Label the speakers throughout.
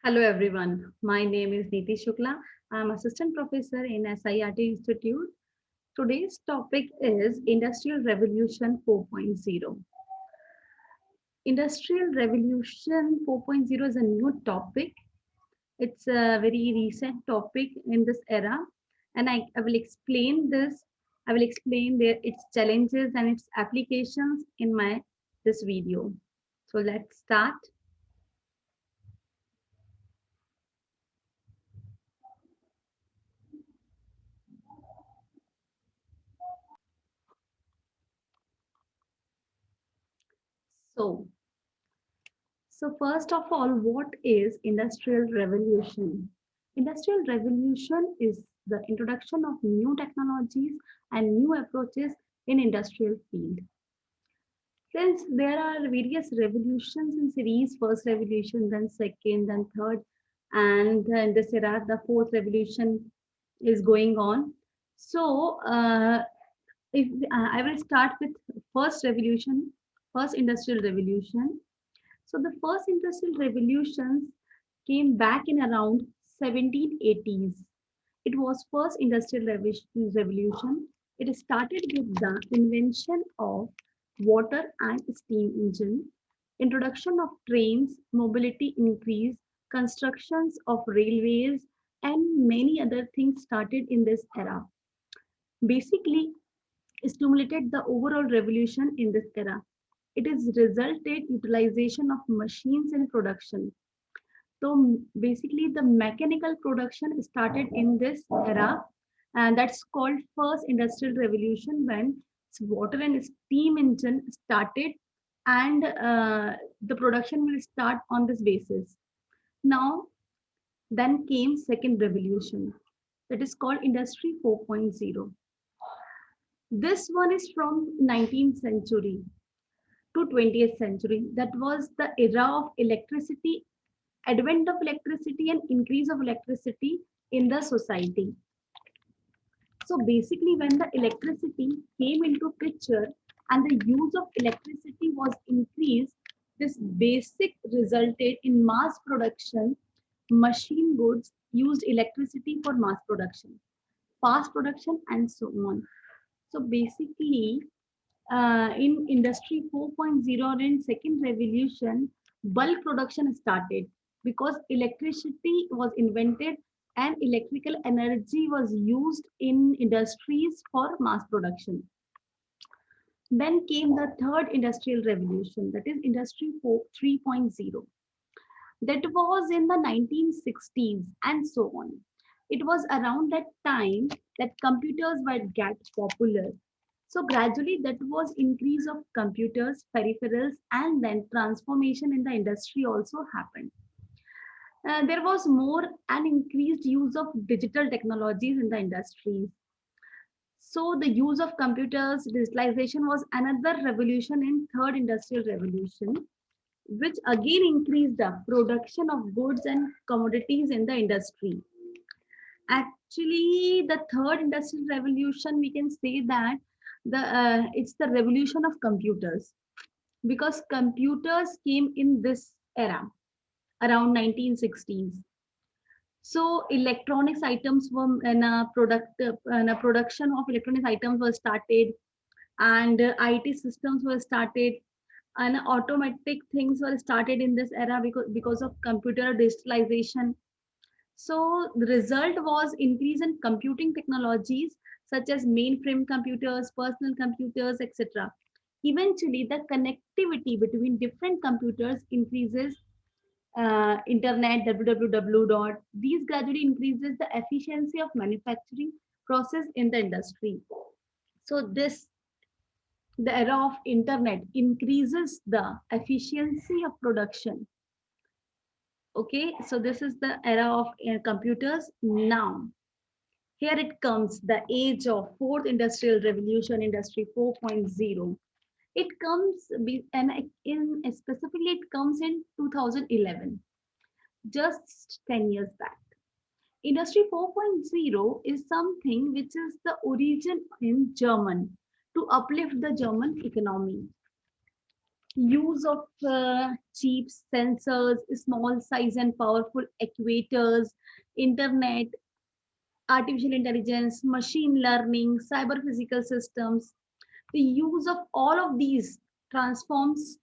Speaker 1: Hello everyone. My name is Neeti Shukla. I am assistant professor in SIRT Institute. Today's topic is Industrial Revolution 4.0. Industrial Revolution 4.0 is a new topic. It's a very recent topic in this era, and I will explain this. I will explain its challenges and its applications in my this video. So let's start. So So first of all, what is industrial revolution? Industrial revolution is the introduction of new technologies and new approaches in industrial field. Since there are various revolutions in series, first revolution, then second, then third, and in this era, the fourth revolution is going on. So if I will start with first revolution, first industrial revolution. So the first industrial revolutions came back in around 1780s. It was first industrial revolution. It started with the invention of water and steam engine, introduction of trains, mobility increase, constructions of railways, and many other things started in this era. Basically, stimulated the overall revolution in this era. It is resulted utilization of machines in production. So basically the mechanical production started in this era, and that's called first industrial revolution when water and steam engine started, and the production will start on this basis. Now then came second revolution, that is called industry 4.0. This one is from 19th century to 20th century. That was the era of electricity, advent of electricity and increase of electricity in the society. So basically when the electricity came into picture and the use of electricity was increased, this basic resulted in mass production. Machine goods used electricity for mass production, fast production, and so on. So basically in industry 4.0 and second revolution, bulk production started because electricity was invented and electrical energy was used in industries for mass production. Then came the third industrial revolution, that is industry 3.0. That was in the 1960s and so on. It was around that time that computers were get popular. So gradually that was increase of computers, peripherals, and then transformation in the industry also happened. There was more and increased use of digital technologies in the industries. So the use of computers, digitalization was another revolution in third industrial revolution, which again increased the production of goods and commodities in the industry. Actually, the third industrial revolution, we can say that it's the revolution of computers, because computers came in this era around 1960s. So electronics items were in a production of electronic items was started, and IT systems were started, and automatic things were started in this era because of computer digitalization. So the result was increase in computing technologies such as mainframe computers, personal computers, etc. Eventually, the connectivity between different computers increases, internet, www dot. These gradually increases the efficiency of manufacturing process in the industry. So the era of internet increases the efficiency of production. Okay, so this is the era of computers. Now here it comes, the age of fourth industrial revolution, industry 4.0. It comes and in specifically it comes in 2011, just 10 years back. Industry 4.0 is something which is the origin in German to uplift the German economy. use of cheap sensors, small size and powerful actuators, internet, artificial intelligence, machine learning, cyber physical systems. The use of all of these transforms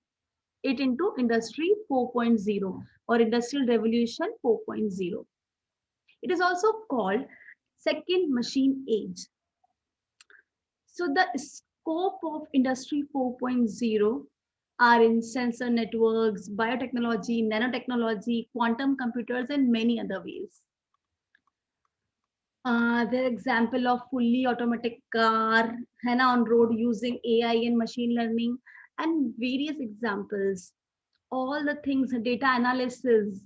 Speaker 1: it into Industry 4.0 or Industrial Revolution 4.0. It is also called second machine age. So the scope of Industry 4.0 are in sensor networks, biotechnology, nanotechnology, quantum computers, and many other ways. The example of fully automatic car, Hannah on road using AI and machine learning, and various examples. All the things, data analysis,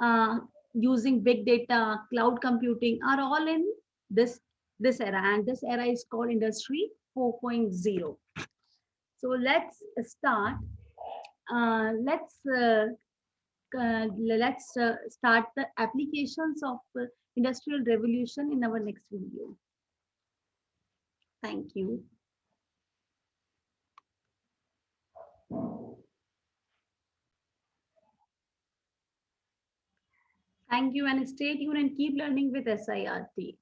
Speaker 1: uh, using big data, cloud computing are all in this this era, and this era is called Industry 4.0. So let's start the applications of industrial revolution in our next video. Thank you. Thank you, and stay tuned and keep learning with SIRT.